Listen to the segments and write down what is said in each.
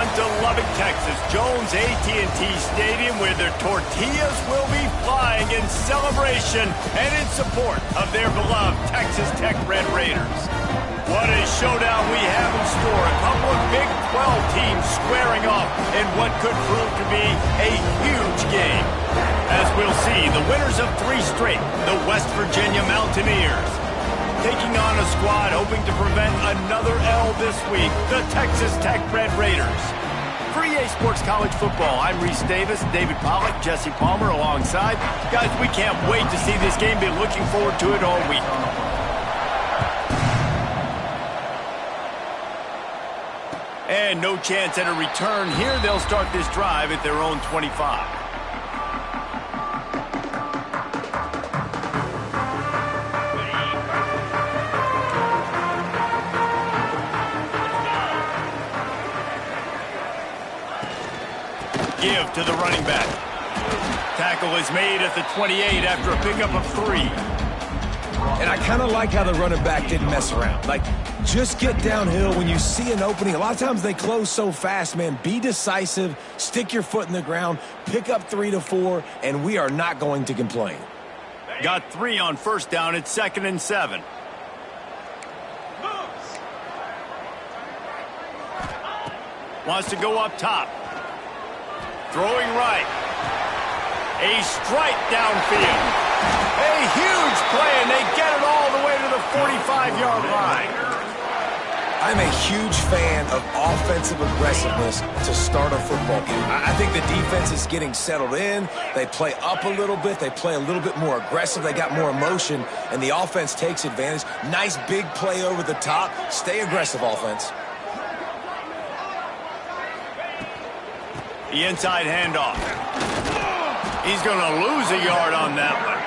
on to Lubbock, Texas, Jones AT&T Stadium, where their tortillas will be flying in celebration and in support of their beloved Texas Tech Red Raiders. What a showdown we have in store. A couple of Big 12 teams squaring off in what could prove to be a huge game. As we'll see, the winners of 3 straight, the West Virginia Mountaineers, taking on a squad hoping to prevent another L this week, the Texas Tech Red Raiders. For EA Sports College Football, I'm Reese Davis, David Pollack, Jesse Palmer alongside. Guys, we can't wait to see this game. Been looking forward to it all week. And no chance at a return here. They'll start this drive at their own 25. Give to the running back. Tackle is made at the 28 after a pickup of 3. And I kind of like how the running back didn't mess around. Like, just get downhill when you see an opening. A lot of times they close so fast, man. Be decisive, stick your foot in the ground, pick up 3 to 4, and we are not going to complain. Got 3 on first down. It's 2nd and 7. Wants to go up top. Throwing right. A strike downfield. A huge play, and they get it all the way to the 45-yard line. I'm a huge fan of offensive aggressiveness to start a football game. I think the defense is getting settled in. They play up a little bit. They play a little bit more aggressive. They got more emotion, and the offense takes advantage. Nice big play over the top. Stay aggressive, offense. The inside handoff. He's going to lose a yard on that one.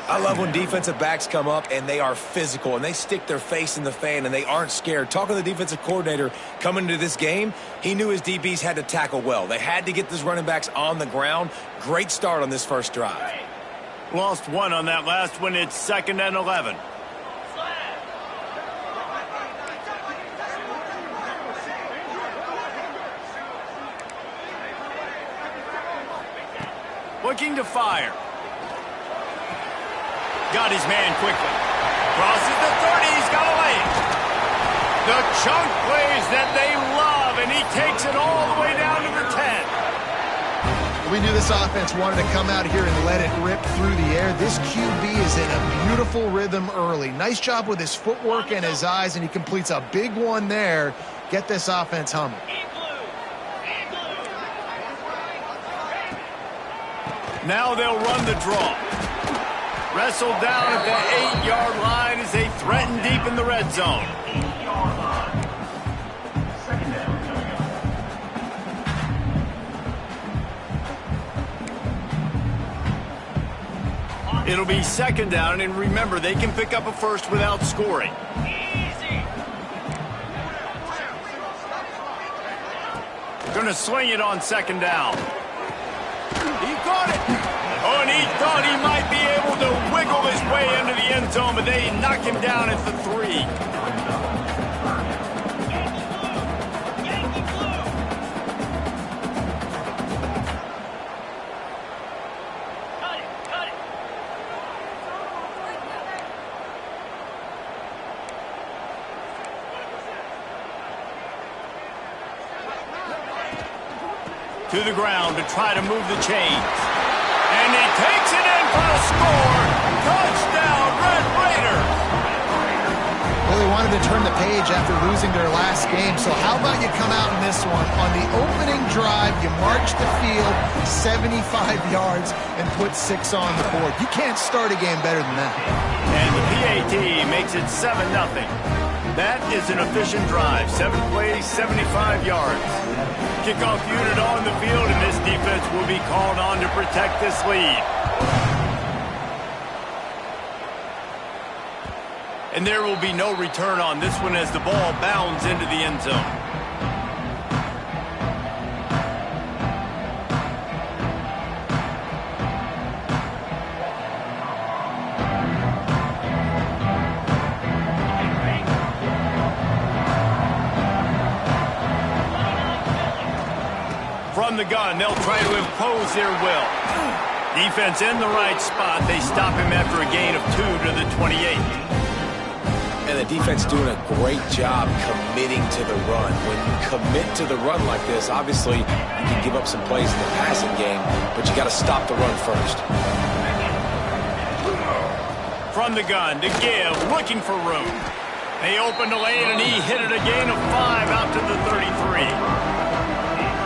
I love when defensive backs come up and they are physical and they stick their face in the fan and they aren't scared. Talking to the defensive coordinator coming into this game, he knew his DBs had to tackle well. They had to get those running backs on the ground. Great start on this first drive. Lost 1 on that last one. It's 2nd and 11. Looking to fire. Got his man quickly. Crosses the 30. He's got a lane. The chunk plays that they love, and he takes it all the way down to the 10. We knew this offense wanted to come out here and let it rip through the air. This QB is in a beautiful rhythm early. Nice job with his footwork and his eyes, and he completes a big one there. Get this offense humming. Now they'll run the draw. Wrestled down at the 8-yard line as they threaten deep in the red zone. It'll be 2nd down, and remember, they can pick up a first without scoring. Gonna sling it on 2nd down. He caught it. Oh, and he thought he might be able to wiggle his way into the end zone, but they knock him down at the 3. To the ground to try to move the chains. And he takes it in for the score. Touchdown, Red Raiders. Well, they wanted to turn the page after losing their last game, so how about you come out in this one? On the opening drive, you march the field 75 yards and put 6 on the board. You can't start a game better than that. And the PAT makes it 7-0. That is an efficient drive. 7 plays, 75 yards. Kickoff unit on the field, and this defense will be called on to protect this lead. And there will be no return on this one as the ball bounds into the end zone. the gun, they'll try to impose their will. Defense in the right spot. They stop him after a gain of 2 to the 28. And the defense doing a great job committing to the run. When you commit to the run like this, obviously you can give up some plays in the passing game, but you got to stop the run first. From the gun to give, looking for room. They opened the lane, and he hit it a gain of 5 out to the 33.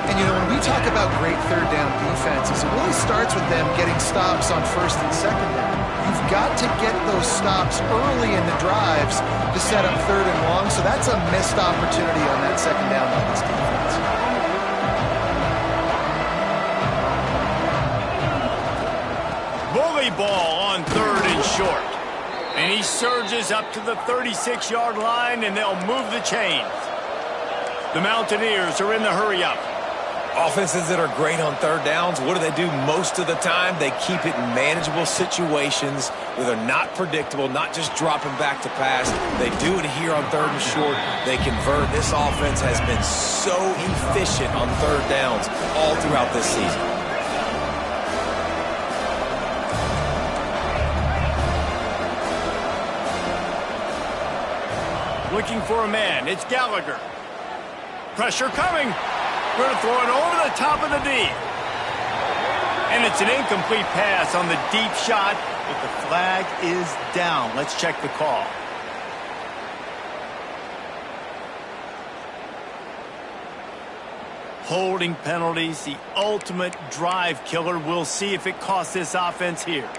And, you know, when we talk about great third down defenses, it really starts with them getting stops on first and second down. You've got to get those stops early in the drives to set up third and long, so that's a missed opportunity on that second down on this defense. Bully ball on third and short. And he surges up to the 36-yard line, and they'll move the chains. The Mountaineers are in the hurry-up. Offenses that are great on third downs, what do? Most of the time, they keep it in manageable situations where they're not predictable, not just dropping back to pass. They do it here on third and short. They convert. This offense has been so efficient on third downs all throughout this season. Looking for a man. It's Gallagher. Pressure coming. Going to throw it over the top of the D. And it's an incomplete pass on the deep shot, but the flag is down. Let's check the call. Holding penalties, the ultimate drive killer. We'll see if it costs this offense here.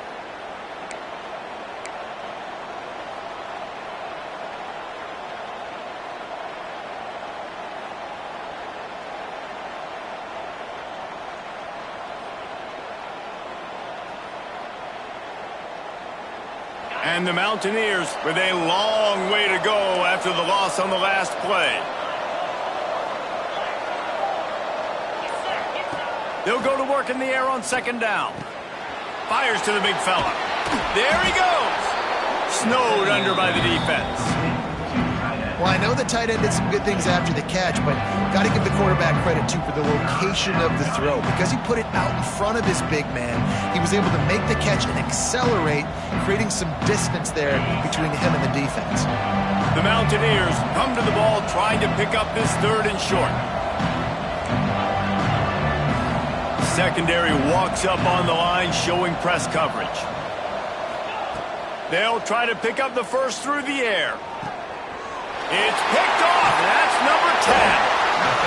And the Mountaineers with a long way to go after the loss on the last play. They'll go to work in the air on second down. Fires to the big fella. There he goes. Snowed under by the defense. Well, I know the tight end did some good things after the catch, but got to give the quarterback credit, too, for the location of the throw. Because he put it out in front of his big man, he was able to make the catch and accelerate, creating some distance there between him and the defense. The Mountaineers come to the ball trying to pick up this third and short. Secondary walks up on the line, showing press coverage. They'll try to pick up the first through the air. It's picked off. That's number 10.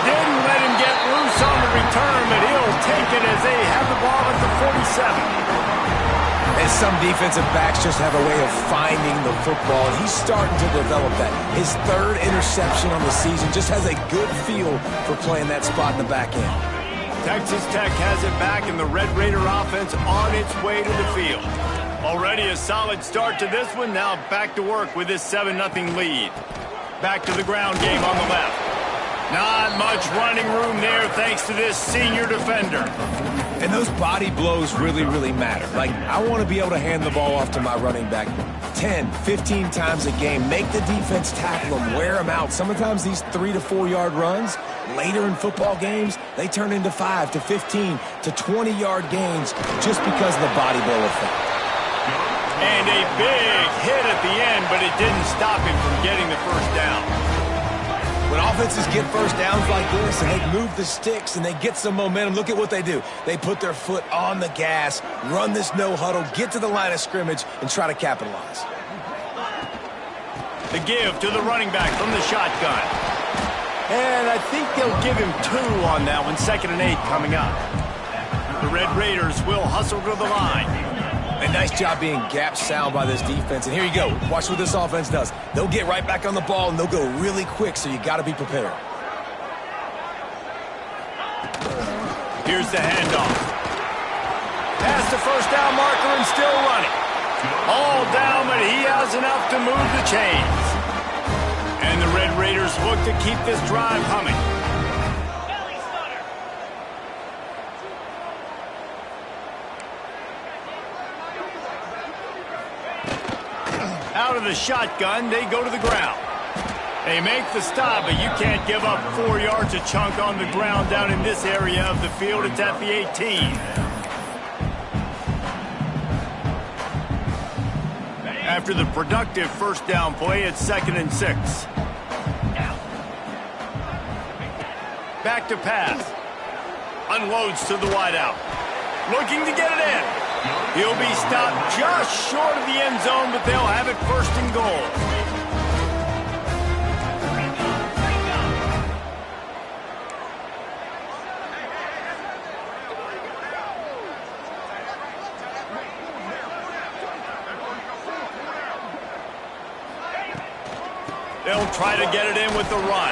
Didn't let him get loose on the return, but he'll take it as they have the ball at the 47. And some defensive backs just have a way of finding the football. He's starting to develop that. His third interception on the season just has a good feel for playing that spot in the back end. Texas Tech has it back, and the Red Raider offense on its way to the field. Already a solid start to this one. Now back to work with this 7-0 lead. Back to the ground game on the left. Not much running room there thanks to this senior defender. And those body blows really, really matter. Like, I want to be able to hand the ball off to my running back 10, 15 times a game. Make the defense tackle them, wear them out. Sometimes these 3 to 4 yard runs, later in football games, they turn into 5 to 15 to 20-yard gains just because of the body blow effect. And a big hit at the end, but it didn't stop him from getting the first down. When offenses get first downs like this and they move the sticks and they get some momentum, look at what they do. They put their foot on the gas, run this no huddle, get to the line of scrimmage, and try to capitalize. The give to the running back from the shotgun. And I think they'll give him 2 on that one, 2nd and 8 coming up. The Red Raiders will hustle to the line. A nice job being gap sound by this defense. And here you go. Watch what this offense does. They'll get right back on the ball, and they'll go really quick, so you got to be prepared. Here's the handoff. Past the first down marker and still running. All down, but he has enough to move the chains. And the Red Raiders look to keep this drive humming. Out of the shotgun, they go to the ground. They make the stop, but you can't give up 4 yards a chunk on the ground down in this area of the field. It's at the 18. After the productive first down play, it's 2nd and 6. Back to pass. Unloads to the wideout. Looking to get it in. He'll be stopped just short of the end zone, but they'll have it 1st and goal. They'll try to get it in with the run.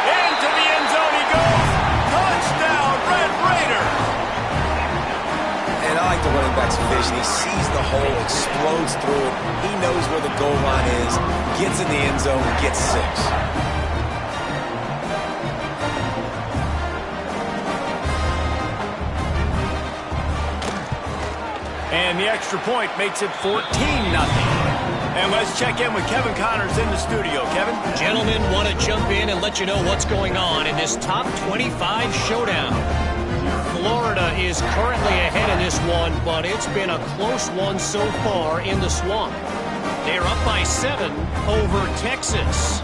Into the end zone he goes. Touchdown, Red Raiders. And I like the running back's vision. He sees the hole, explodes through it. He knows where the goal line is, gets in the end zone, gets 6. And the extra point makes it 14-0. And let's check in with Kevin Connors in the studio. Kevin? Gentlemen, want to jump in and let you know what's going on in this top 25 showdown. Florida is currently ahead in this one, but it's been a close one so far in the swamp. They're up by 7 over Texas.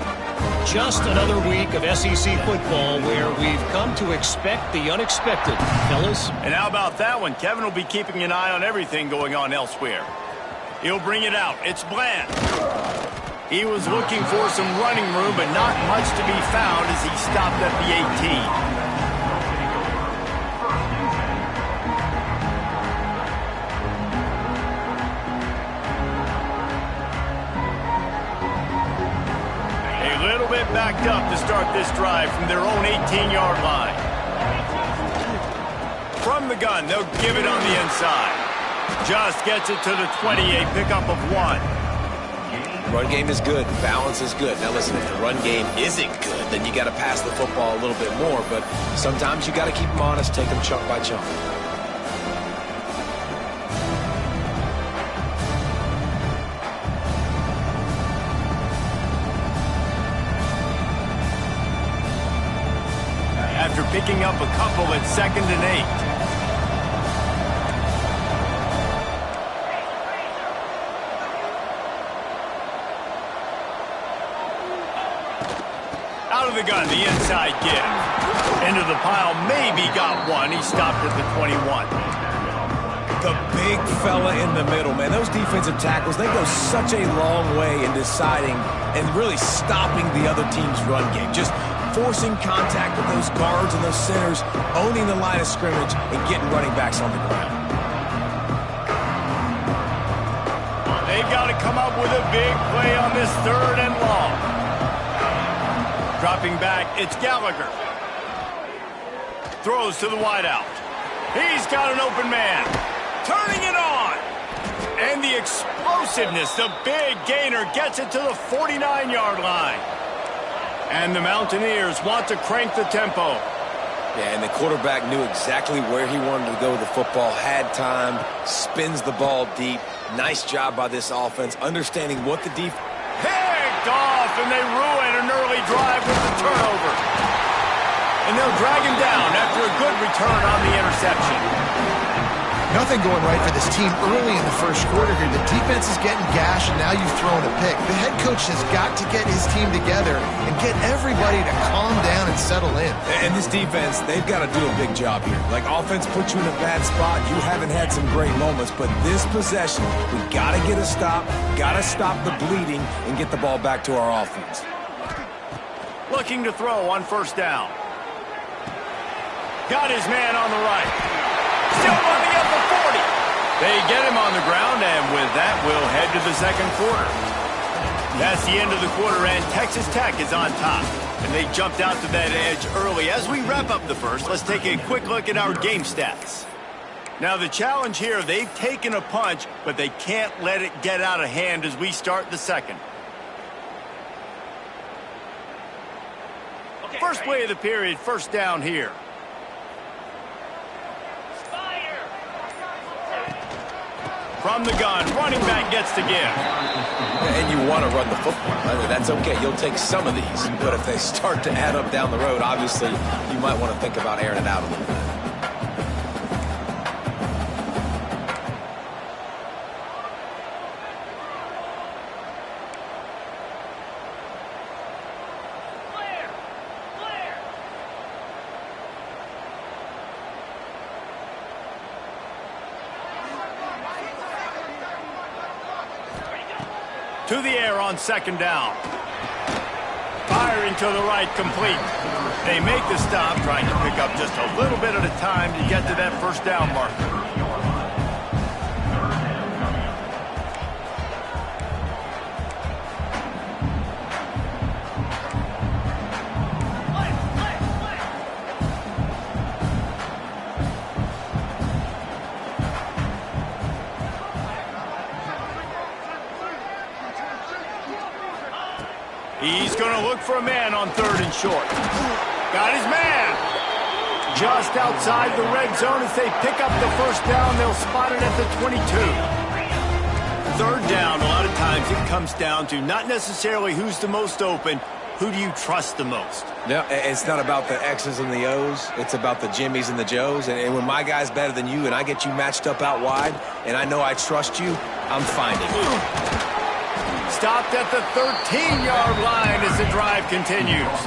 Just another week of SEC football where we've come to expect the unexpected, fellas. And how about that one? Kevin will be keeping an eye on everything going on elsewhere. He'll bring it out. It's Bland. He was looking for some running room, but not much to be found as he stopped at the 18. Backed up to start this drive from their own 18-yard line. From the gun, they'll give it on the inside. Just gets it to the 20, a pickup of 1. Run game is good. Balance is good. Now listen, if the run game isn't good, then you got to pass the football a little bit more. But sometimes you got to keep them honest, take them chunk by chunk. After picking up a couple at 2nd and 8. Out of the gun, the inside give. Into the pile, maybe got one. He stopped at the 21. The big fella in the middle, man. Those defensive tackles, they go such a long way in deciding and really stopping the other team's run game. Just forcing contact with those guards and those centers, owning the line of scrimmage, and getting running backs on the ground. They've got to come up with a big play on this 3rd and long. Dropping back, it's Gallagher. Throws to the wideout. He's got an open man. Turning it on. And the explosiveness, the big gainer gets it to the 49-yard line. And the Mountaineers want to crank the tempo. Yeah, and the quarterback knew exactly where he wanted to go with the football, had time, spins the ball deep. Nice job by this offense, understanding what the defense... Picked off, and they ruin an early drive with the turnover. And they'll drag him down after a good return on the interception. Nothing going right for this team early in the first quarter here. The defense is getting gashed, and now you've thrown a pick. The head coach has got to get his team together and get everybody to calm down and settle in. And this defense, they've got to do a big job here. Like, offense puts you in a bad spot. You haven't had some great moments, but this possession, we got to get a stop, got to stop the bleeding, and get the ball back to our offense. Looking to throw on 1st down. Got his man on the right. Still running up the 40. They get him on the ground, and with that, we'll head to the 2nd quarter. That's the end of the quarter, and Texas Tech is on top. And they jumped out to that edge early. As we wrap up the first, let's take a quick look at our game stats. Now, the challenge here, they've taken a punch, but they can't let it get out of hand as we start the 2nd. First play of the period, 1st down here. From the gun, running back gets to give. And you want to run the football. That's okay. You'll take some of these. But if they start to add up down the road, obviously you might want to think about airing it out a little bit. To the air on second down. Firing to the right, complete. They make the stop, trying to pick up just a little bit at a time to get to that first down marker. He's going to look for a man on third and short. Got his man. Just outside the red zone. As they pick up the first down, they'll spot it at the 22. Third down, a lot of times it comes down to not necessarily who's the most open, who do you trust the most? Yeah, it's not about the X's and the O's. It's about the Jimmies and the Joes. And when my guy's better than you and I get you matched up out wide and I know I trust you, I'm finding you. Stopped at the 13-yard line as the drive continues.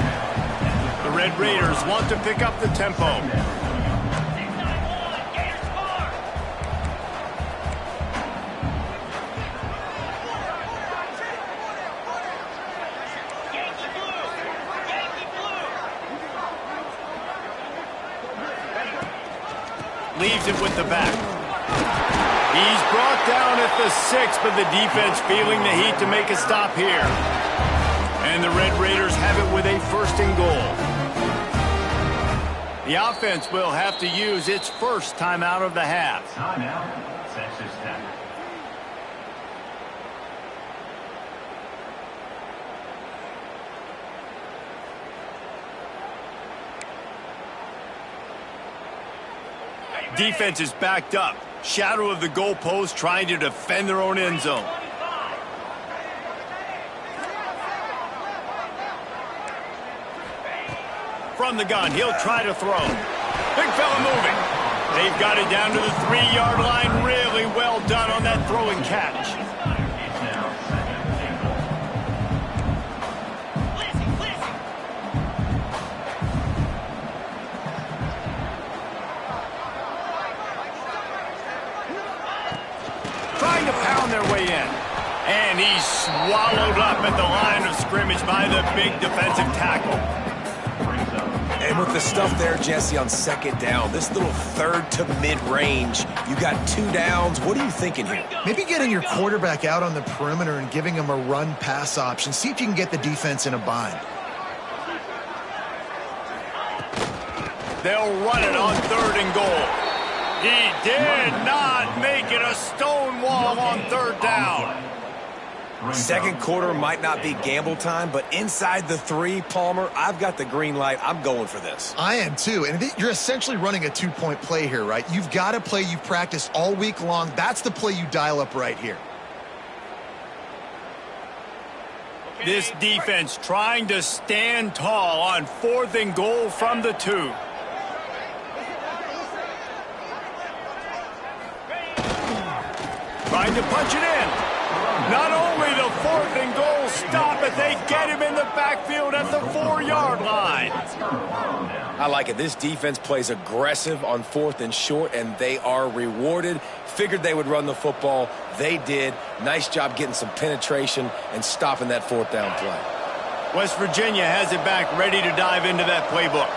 The Red Raiders want to pick up the tempo. Leaves it with the back. He's brought down at the 6, but the defense feeling the heat to make a stop here. And the Red Raiders have it with a first and goal. The offense will have to use its first timeout of the half. Timeout, Texas Tech. Defense is backed up. Shadow of the goalpost, trying to defend their own end zone. From the gun, he'll try to throw. Big fella moving. They've got it down to the 3-yard line. Really well done on that throw and catch. Trying to pound their way in. And he's swallowed up at the line of scrimmage by the big defensive tackle. And with the stuff there, Jesse, on second down, this little third to mid-range, you got 2 downs. What are you thinking here? Maybe getting your quarterback out on the perimeter and giving him a run-pass option. See if you can get the defense in a bind. They'll run it on third and goal. He did not make it a stone wall on third down. Second quarter might not be gamble time, but inside the 3, Palmer, I've got the green light. I'm going for this. I am too. And you're essentially running a 2-point play here, right? You've got a play you've practiced all week long. That's the play you dial up right here. This defense trying to stand tall on fourth and goal from the 2. Trying to punch it in. Not only the fourth and goal stop, but they get him in the backfield at the 4-yard line. I like it. This defense plays aggressive on fourth and short, and they are rewarded. Figured they would run the football. They did. Nice job getting some penetration and stopping that fourth down play. West Virginia has it back, ready to dive into that playbook.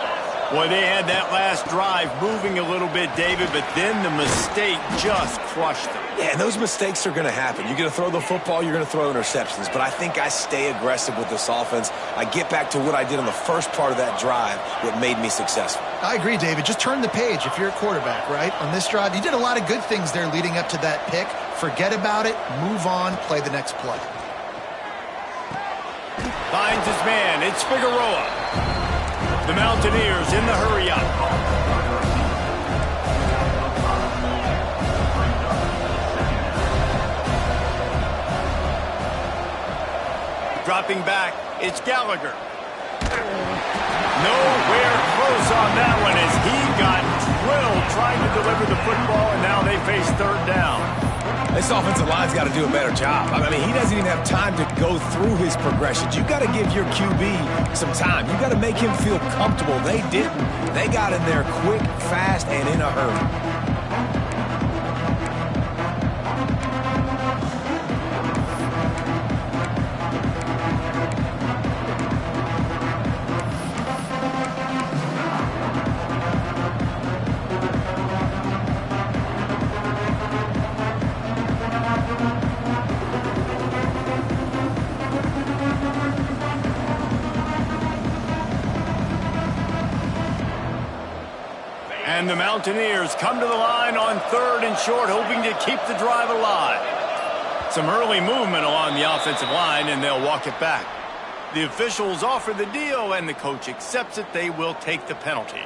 Boy, they had that last drive moving a little bit, David, but then the mistake just crushed them. Yeah, and those mistakes are going to happen. You're going to throw the football, you're going to throw interceptions. But I think I stay aggressive with this offense. I get back to what I did on the first part of that drive, what made me successful. I agree, David. Just turn the page if you're a quarterback, right? On this drive, you did a lot of good things there leading up to that pick. Forget about it, move on, play the next play. Finds his man. It's Figueroa. The Mountaineers in the hurry-up. Dropping back, it's Gallagher. Nowhere close on that one as he got drilled trying to deliver the football, and now they face third down. This offensive line's got to do a better job. I mean, he doesn't even have time to go through his progressions. You got to give your QB some time. You got to make him feel comfortable. They didn't. They got in there quick, fast, and in a hurry. And the Mountaineers come to the line on third and short, hoping to keep the drive alive. Some early movement along the offensive line, and they'll walk it back. The officials offer the deal, and the coach accepts it. They will take the penalty.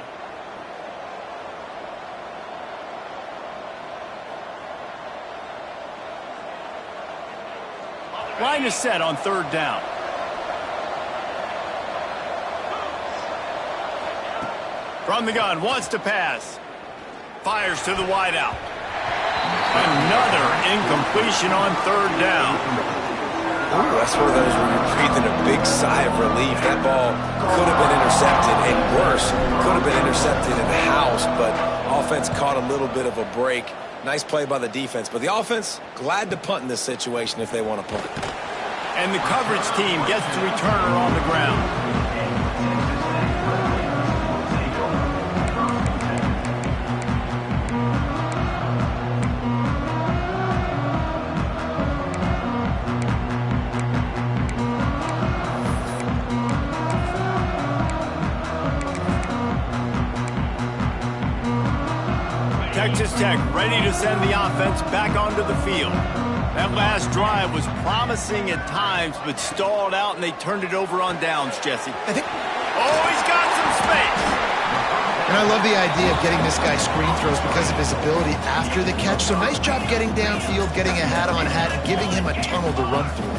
Line is set on third down. From the gun, wants to pass. Fires to the wideout. Another incompletion on third down. Ooh, that's one of those where you're breathing a big sigh of relief. That ball could have been intercepted, and worse, could have been intercepted in the house, but offense caught a little bit of a break. Nice play by the defense, but the offense glad to punt in this situation if they want to punt. And the coverage team gets the returner on the ground. Texas Tech ready to send the offense back onto the field. That last drive was promising at times, but stalled out, and they turned it over on downs, Jesse. I think. Oh, he's got some space. And I love the idea of getting this guy screen throws because of his ability after the catch. So nice job getting downfield, getting a hat-on-hat, and giving him a tunnel to run through.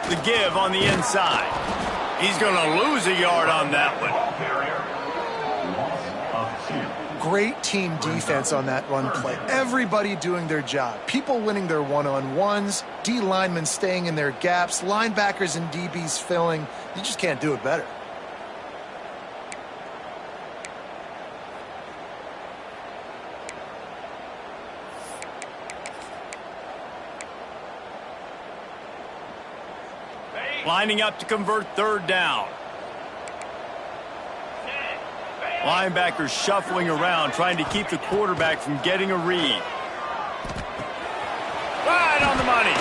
The give on the inside. He's going to lose a yard on that one. Great team defense on that run play. Everybody doing their job. People winning their one-on-ones, D linemen staying in their gaps, linebackers and DBs filling. You just can't do it better. Lining up to convert third down. Linebackers shuffling around, trying to keep the quarterback from getting a read. Right on the money.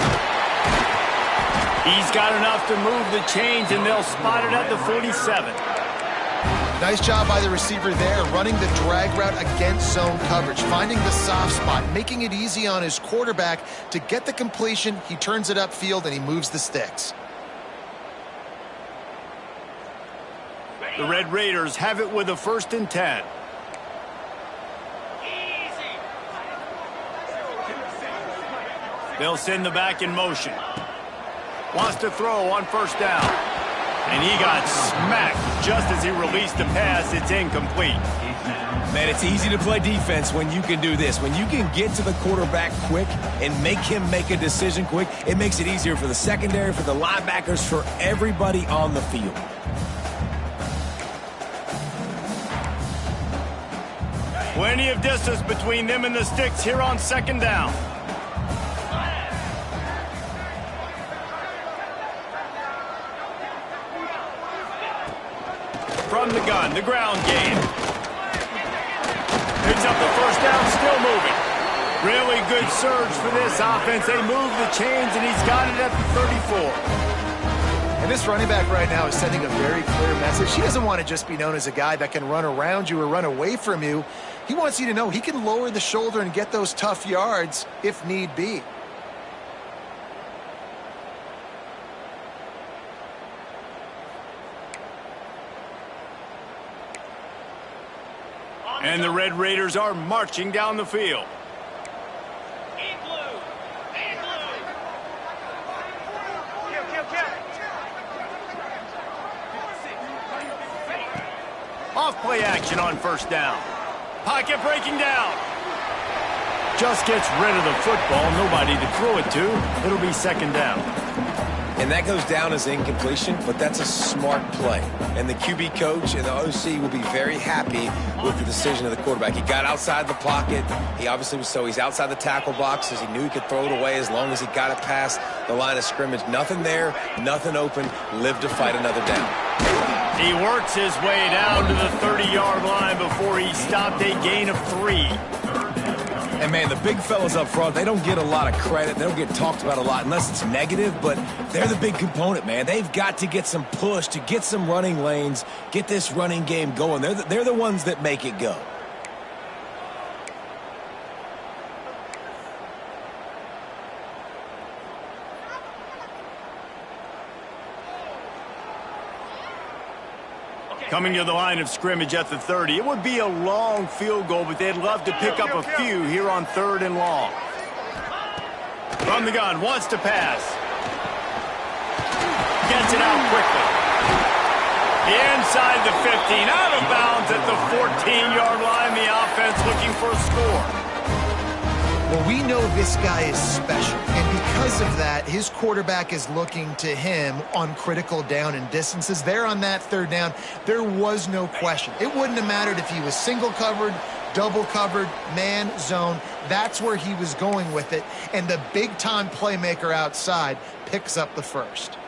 He's got enough to move the chains, and they'll spot it at the 47. Nice job by the receiver there, running the drag route against zone coverage, finding the soft spot, making it easy on his quarterback to get the completion. He turns it upfield, and he moves the sticks. The Red Raiders have it with a 1st and 10. They'll send the back in motion. Wants to throw on 1st down. And he got smacked just as he released the pass. It's incomplete. Man, it's easy to play defense when you can do this. When you can get to the quarterback quick and make him make a decision quick, it makes it easier for the secondary, for the linebackers, for everybody on the field. Plenty of distance between them and the sticks here on 2nd down. From the gun, the ground game. Picks up the 1st down, still moving. Really good surge for this offense. They move the chains, and he's got it at the 34. And this running back right now is sending a very clear message. He doesn't want to just be known as a guy that can run around you or run away from you. He wants you to know he can lower the shoulder and get those tough yards if need be. And the Red Raiders are marching down the field. Off play action on first down. Pocket breaking down. Just gets rid of the football. Nobody to throw it to. It'll be second down. And that goes down as incompletion, but that's a smart play. And the QB coach and the OC will be very happy with the decision of the quarterback. He got outside the pocket. He obviously was he's outside the tackle boxes. He knew he could throw it away as long as he got it past the line of scrimmage. Nothing there, nothing open. Live to fight another down. He works his way down to the 30-yard line before he stopped a gain of 3. And, man, the big fellas up front, they don't get a lot of credit. They don't get talked about a lot unless it's negative, but they're the big component, man. They've got to get some push, to get some running lanes, get this running game going. They're the ones that make it go. Coming to the line of scrimmage at the 30. It would be a long field goal, but they'd love to pick up a few here on 3rd and long. From the gun, wants to pass. Gets it out quickly. Inside the 15, out of bounds at the 14-yard line. The offense looking for a score. Well, we know this guy is special, and because of that, his quarterback is looking to him on critical down and distances. There on that 3rd down, there was no question. It wouldn't have mattered if he was single covered, double covered, man, zone. That's where he was going with it, and the big-time playmaker outside picks up the first.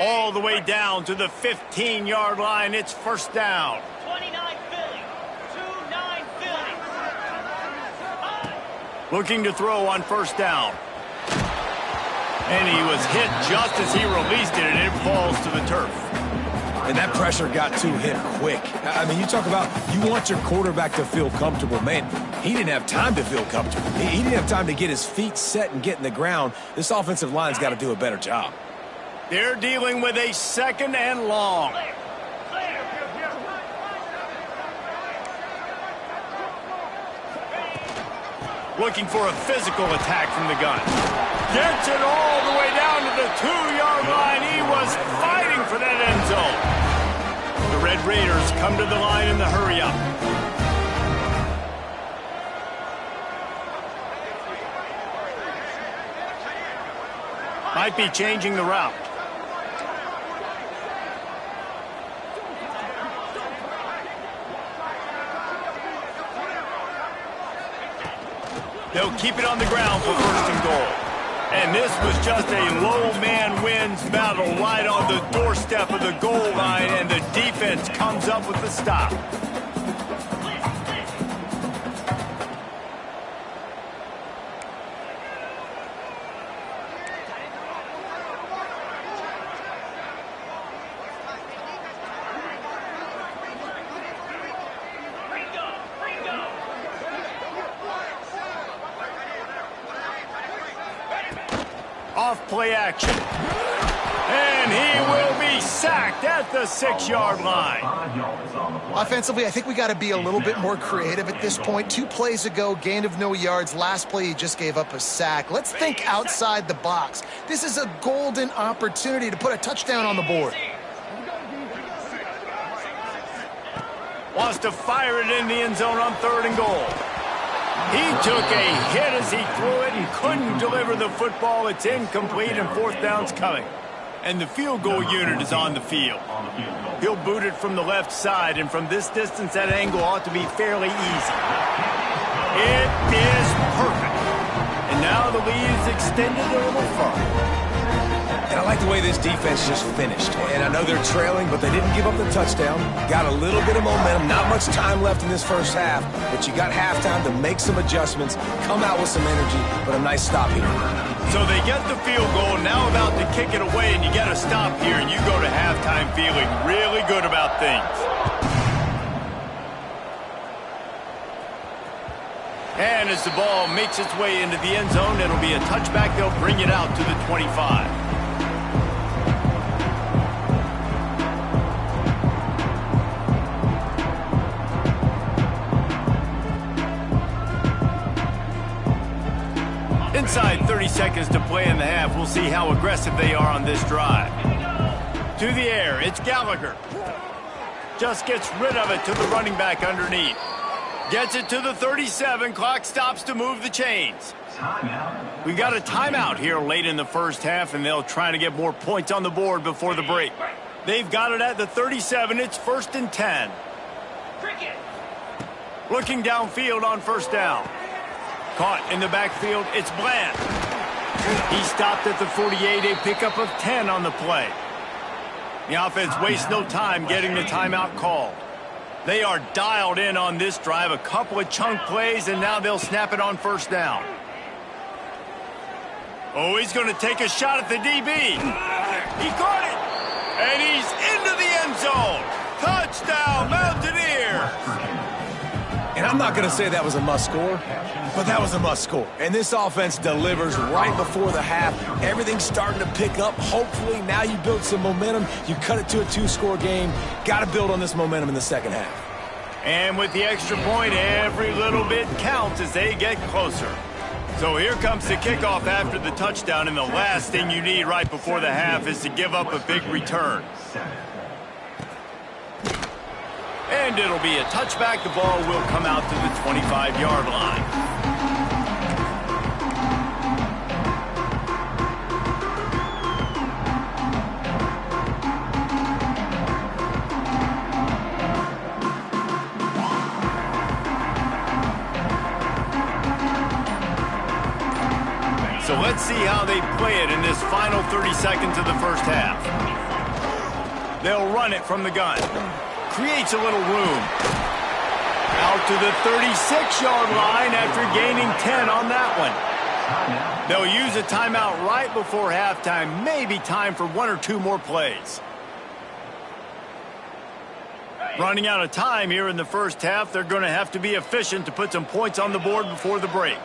All the way down to the 15-yard line. It's first down. 29 Philly. 2-9 Philly. Looking to throw on first down. And he was hit just as he released it, and it falls to the turf. And that pressure got to him quick. I mean, you talk about you want your quarterback to feel comfortable. Man, he didn't have time to feel comfortable. He didn't have time to get his feet set and get in the ground. This offensive line's got to do a better job. They're dealing with a 2nd and long. Looking for a physical attack from the gun. Gets it all the way down to the 2-yard line. He was fighting for that end zone. The Red Raiders come to the line in the hurry-up. Might be changing the route. They'll keep it on the ground for 1st and goal. And this was just a low man wins battle right on the doorstep of the goal line, and the defense comes up with the stop. Off play action. And he will be sacked at the 6-yard line. Offensively, I think we got to be a little bit more creative at this point. 2 plays ago, gain of no yards. Last play, he just gave up a sack. Let's think outside the box. This is a golden opportunity to put a touchdown on the board. Wants to fire it in the end zone on 3rd and goal. He took a hit as he threw it and couldn't deliver the football. It's incomplete, and 4th down's coming. And the field goal unit is on the field. He'll boot it from the left side, and from this distance, that angle ought to be fairly easy. It is perfect. And now the lead is extended a little further. And I like the way this defense just finished. And I know they're trailing, but they didn't give up the touchdown. Got a little bit of momentum. Not much time left in this first half, but you got halftime to make some adjustments, come out with some energy, but a nice stop here. So they get the field goal, now about to kick it away, and you got to stop here, and you go to halftime feeling really good about things. And as the ball makes its way into the end zone, it'll be a touchback. They'll bring it out to the 25. Inside 30 seconds to play in the half. We'll see how aggressive they are on this drive. To the air, it's Gallagher. Just gets rid of it to the running back underneath. Gets it to the 37. Clock stops to move the chains. We got a timeout here late in the first half, and they'll try to get more points on the board before the break. They've got it at the 37. It's 1st and 10. Looking downfield on first down. Caught in the backfield, it's Bland. He stopped at the 48, a pickup of 10 on the play. The offense wastes no time getting the timeout called. They are dialed in on this drive, a couple of chunk plays, and now they'll snap it on first down. Oh, he's going to take a shot at the DB. He caught it, and he's into the end zone. Touchdown, Mountaineers. And I'm not going to say that was a must-score, but that was a must-score. And this offense delivers right before the half. Everything's starting to pick up. Hopefully, now you build some momentum. You cut it to a 2-score game. Got to build on this momentum in the second half. And with the extra point, every little bit counts as they get closer. So here comes the kickoff after the touchdown, and the last thing you need right before the half is to give up a big return. And it'll be a touchback. The ball will come out to the 25-yard line. So let's see how they play it in this final 30 seconds of the first half. They'll run it from the gun. Creates a little room. Out to the 36-yard line after gaining 10 on that one. They'll use a timeout right before halftime. Maybe time for 1 or 2 more plays. Running out of time here in the first half. They're going to have to be efficient to put some points on the board before the break.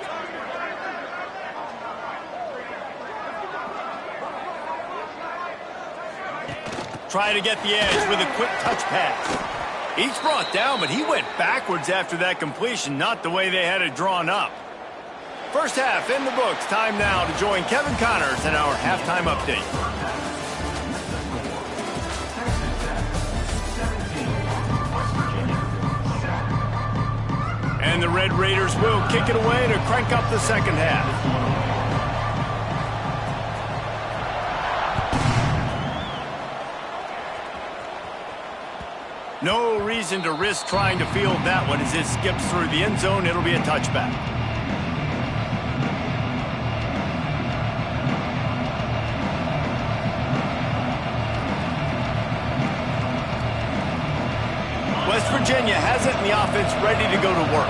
Try to get the edge with a quick touch pass. Each brought down, but he went backwards after that completion, not the way they had it drawn up. First half in the books. Time now to join Kevin Connors in our halftime update. And the Red Raiders will kick it away to crank up the second half. No reason to risk trying to field that one as it skips through the end zone. It'll be a touchback. West Virginia has it, and the offense ready to go to work.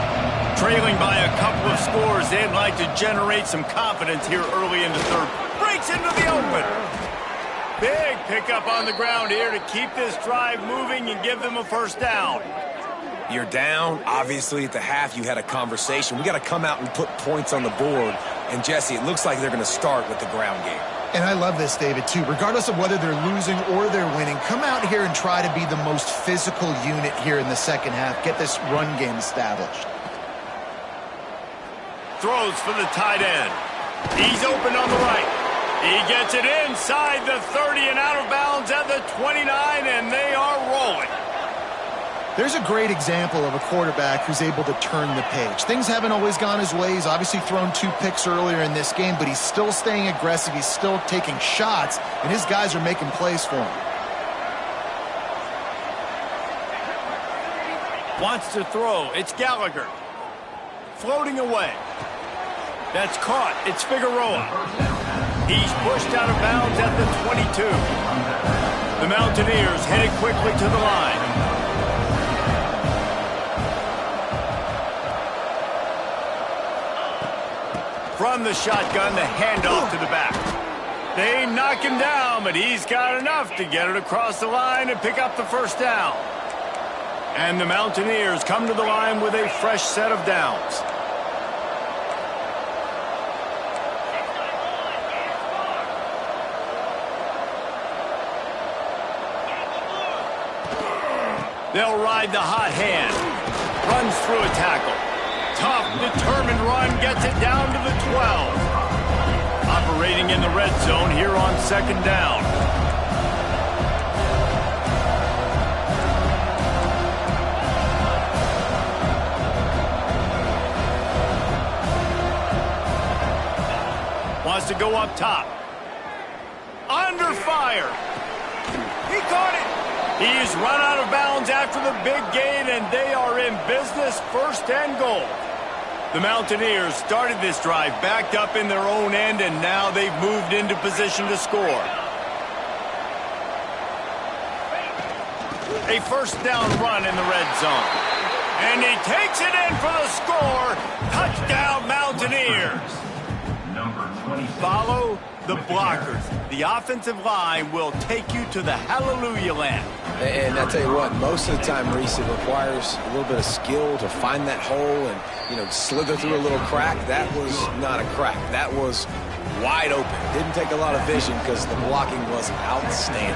Trailing by a couple of scores, they'd like to generate some confidence here early in the third. Breaks into the open. Big pickup on the ground here to keep this drive moving and give them a first down. You're down. Obviously, at the half, you had a conversation. We got to come out and put points on the board. And, Jesse, it looks like they're going to start with the ground game. And I love this, David, too. Regardless of whether they're losing or they're winning, come out here and try to be the most physical unit here in the second half. Get this run game established. Throws for the tight end. He's open on the right. He gets it inside the 30 and out of bounds at the 29, and they are rolling. There's a great example of a quarterback who's able to turn the page. Things haven't always gone his way. He's obviously thrown 2 picks earlier in this game, but he's still staying aggressive. He's still taking shots, and his guys are making plays for him. Wants to throw. It's Gallagher. Floating away. That's caught. It's Figueroa. He's pushed out of bounds at the 22. The Mountaineers headed quickly to the line. From the shotgun, the handoff to the back. They knock him down, but he's got enough to get it across the line and pick up the first down. And the Mountaineers come to the line with a fresh set of downs. They'll ride the hot hand. Runs through a tackle. Tough, determined run gets it down to the 12. Operating in the red zone here on 2nd down. Wants to go up top. Under fire. He caught it. He's run out of bounds after the big gain, and they are in business, 1st and goal. The Mountaineers started this drive backed up in their own end, and now they've moved into position to score. A 1st down run in the red zone. And he takes it in for the score. Touchdown, Mountaineers. Follow the blockers. The offensive line will take you to the hallelujah land. And I tell you what, most of the time, Reese, it requires a little bit of skill to find that hole and, slither through a little crack. That was not a crack. That was wide open. Didn't take a lot of vision because the blocking was outstanding.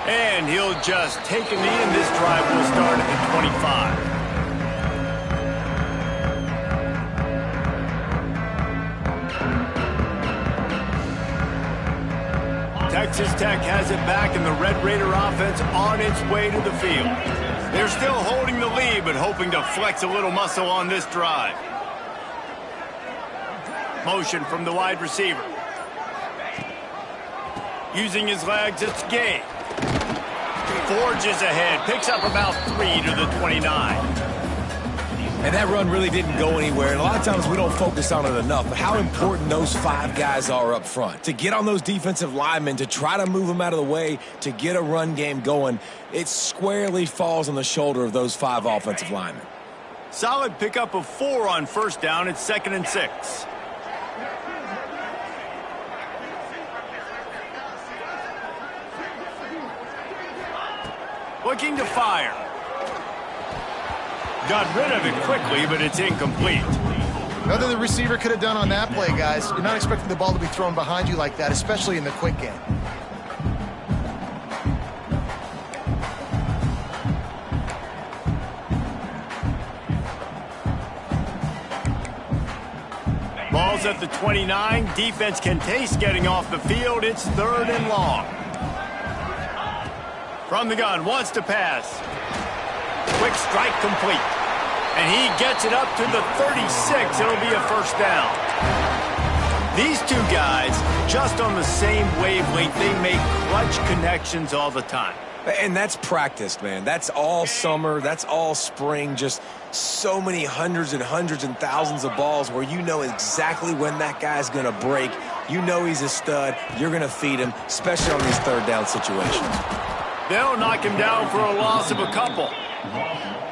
And he'll just take a knee, and this drive will start at the 25. Texas Tech has it back, and the Red Raider offense on its way to the field. They're still holding the lead, but hoping to flex a little muscle on this drive. Motion from the wide receiver. Using his legs, it's Gay. Forges ahead, picks up about 3 to the 29. And that run really didn't go anywhere. And a lot of times we don't focus on it enough, but how important those 5 guys are up front. To get on those defensive linemen, to try to move them out of the way, to get a run game going, it squarely falls on the shoulder of those 5 offensive linemen. Solid pickup of 4 on 1st down. It's 2nd and 6. Looking to fire. Got rid of it quickly, but it's incomplete. Nothing the receiver could have done on that play, guys. You're not expecting the ball to be thrown behind you like that, especially in the quick game. Ball's at the 29. Defense can taste getting off the field. It's 3rd and long. From the gun, wants to pass. Quick strike complete. And he gets it up to the 36. It'll be a 1st down. These 2 guys, just on the same wavelength, they make clutch connections all the time. And that's practiced, man. That's all summer. That's all spring. Just so many hundreds and thousands of balls where you know exactly when that guy's going to break. You know he's a stud. You're going to feed him, especially on these 3rd down situations. They'll knock him down for a loss of a couple.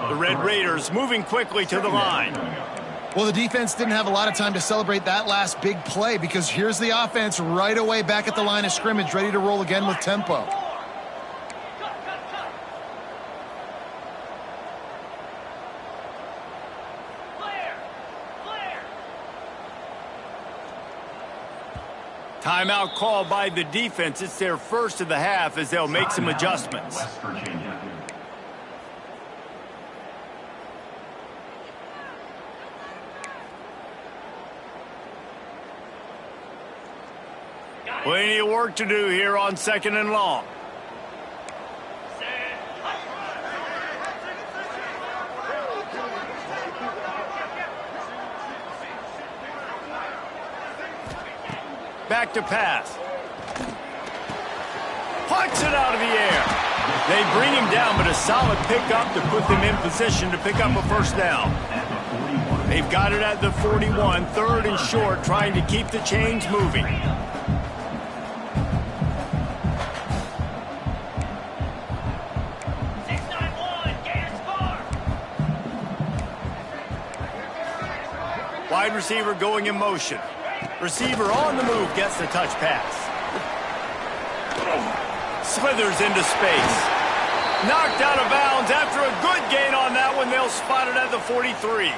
The Red Raiders moving quickly to the line. Well, the defense didn't have a lot of time to celebrate that last big play because here's the offense right away back at the line of scrimmage, ready to roll again with tempo. Timeout called by the defense. It's their first of the half as they'll make some adjustments. West Virginia. Plenty of work to do here on 2nd and long. Back to pass. Pucks it out of the air. They bring him down, but a solid pickup to put them in position to pick up a 1st down. They've got it at the 41, 3rd and short, trying to keep the chains moving. Wide receiver going in motion. Receiver on the move gets the touch pass. Slithers into space. Knocked out of bounds after a good gain on that one. They'll spot it at the 43.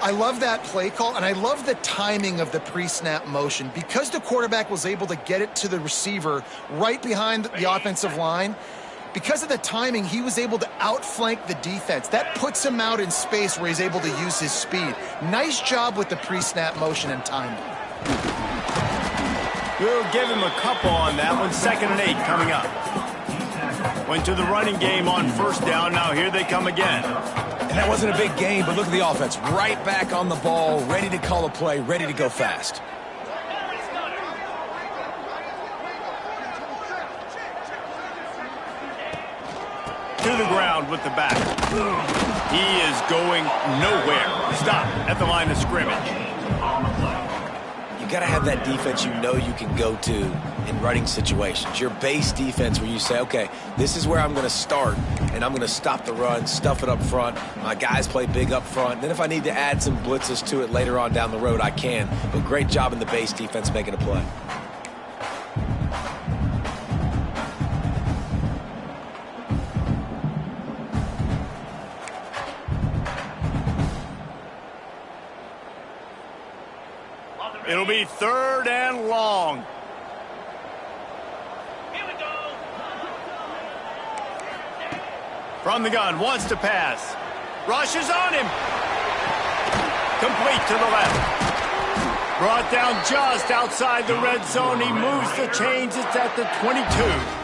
I love that play call, and I love the timing of the pre-snap motion. Because the quarterback was able to get it to the receiver right behind the offensive line, because of the timing, he was able to outflank the defense. That puts him out in space where he's able to use his speed. Nice job with the pre-snap motion and timing. We'll give him a couple on that one. 2nd and 8 coming up. Went to the running game on 1st down. Now here they come again. And that wasn't a big gain, but look at the offense. Right back on the ball, ready to call a play, ready to go fast. To the ground with the back. He is going nowhere. Stop at the line of scrimmage. You got to have that defense you know you can go to in running situations. Your base defense where you say, okay, this is where I'm going to start, and I'm going to stop the run, stuff it up front. My guys play big up front. Then if I need to add some blitzes to it later on down the road, I can. But great job in the base defense making a play. It'll be 3rd and long. Here we go. From the gun, wants to pass. Rushes on him. Complete to the left. Brought down just outside the red zone. He moves the chains. It's at the 22.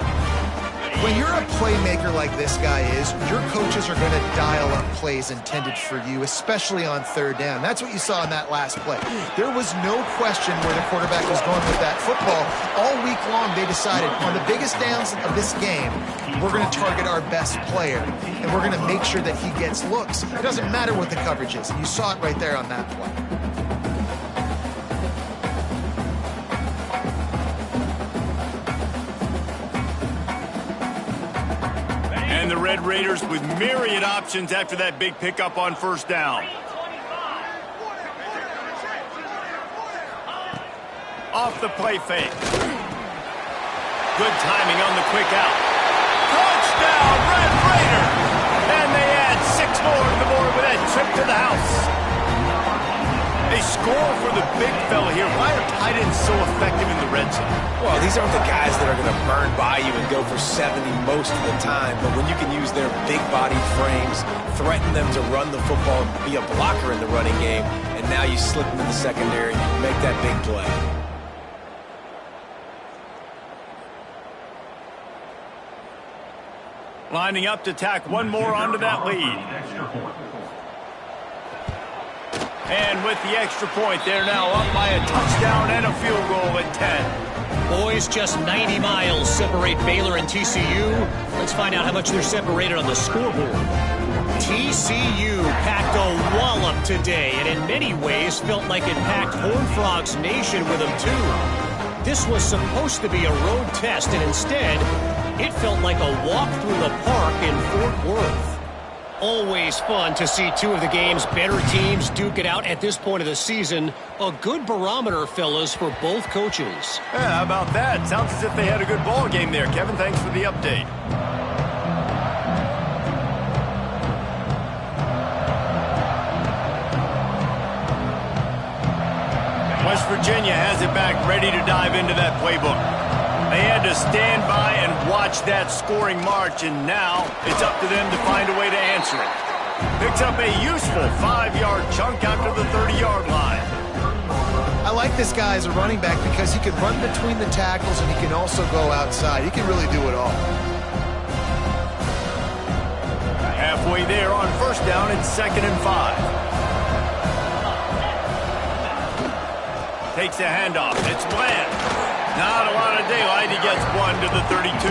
When you're a playmaker like this guy is, your coaches are going to dial up plays intended for you, especially on 3rd down. That's what you saw in that last play. There was no question where the quarterback was going with that football. All week long, they decided on the biggest downs of this game, we're going to target our best player, and we're going to make sure that he gets looks. It doesn't matter what the coverage is. You saw it right there on that play. And the Red Raiders with myriad options after that big pickup on 1st down. Off the play fake. Good timing on the quick out. Touchdown, Red Raiders! And they add 6 more to the board with that trip to the house. They score for the big fella here. Why are tight ends so effective in the red zone? Well, these aren't the guys that are going to burn by you and go for 70 most of the time, but when you can use their big-bodied frames, threaten them to run the football, be a blocker in the running game, and now you slip them in the secondary and you make that big play. Lining up to tack one more onto that lead. And with the extra point, they're now up by a touchdown and a field goal at 10. Boys, just 90 miles separate Baylor and TCU. Let's find out how much they're separated on the scoreboard. TCU packed a wallop today, and in many ways felt like it packed Horned Frogs Nation with them too. This was supposed to be a road test, and instead, it felt like a walk through the park in Fort Worth. Always fun to see two of the game's better teams duke it out at this point of the season. A good barometer, fellas, for both coaches. Yeah, how about that? Sounds as if they had a good ball game there. Kevin, thanks for the update. West Virginia has it back, ready to dive into that playbook. They had to stand by and watch that scoring march, and now it's up to them to find a way to answer it. Picks up a useful 5-yard chunk after the 30-yard line. I like this guy as a running back because he can run between the tackles and he can also go outside. He can really do it all. Halfway there on 1st down, it's 2nd and 5. Takes a handoff. It's Bland. Not a lot of daylight. He gets one to the 32.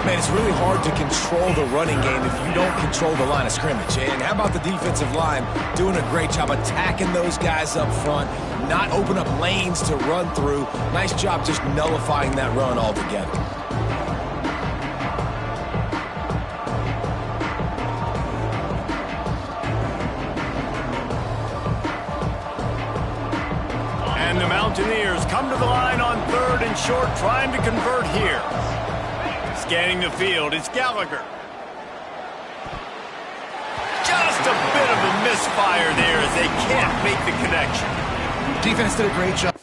Man, it's really hard to control the running game if you don't control the line of scrimmage. And how about the defensive line doing a great job attacking those guys up front, not open up lanes to run through. Nice job just nullifying that run altogether. And the Mountaineers come to the line on 3rd and short, trying to convert here. Scanning the field, it's Gallagher. Just a bit of a misfire there as they can't make the connection. Defense did a great job.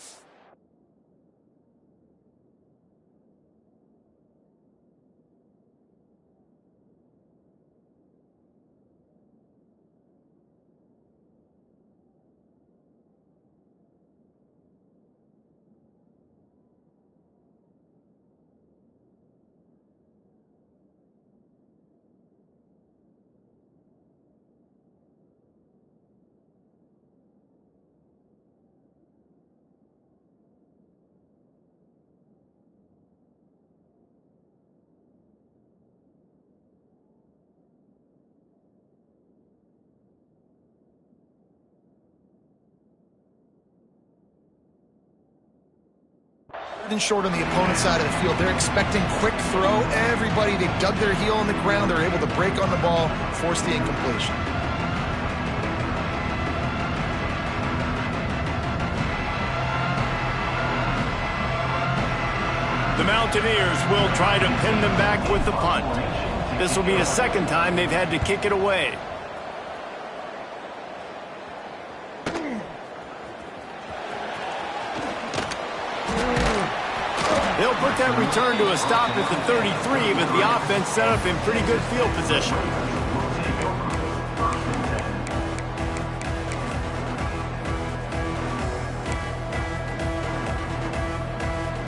And short on the opponent's side of the field. They're expecting quick throw. Everybody, they dug their heel on the ground. They're able to break on the ball, force the incompletion. The Mountaineers will try to pin them back with the punt. This will be the second time they've had to kick it away. They'll put that return to a stop at the 33, but the offense set up in pretty good field position.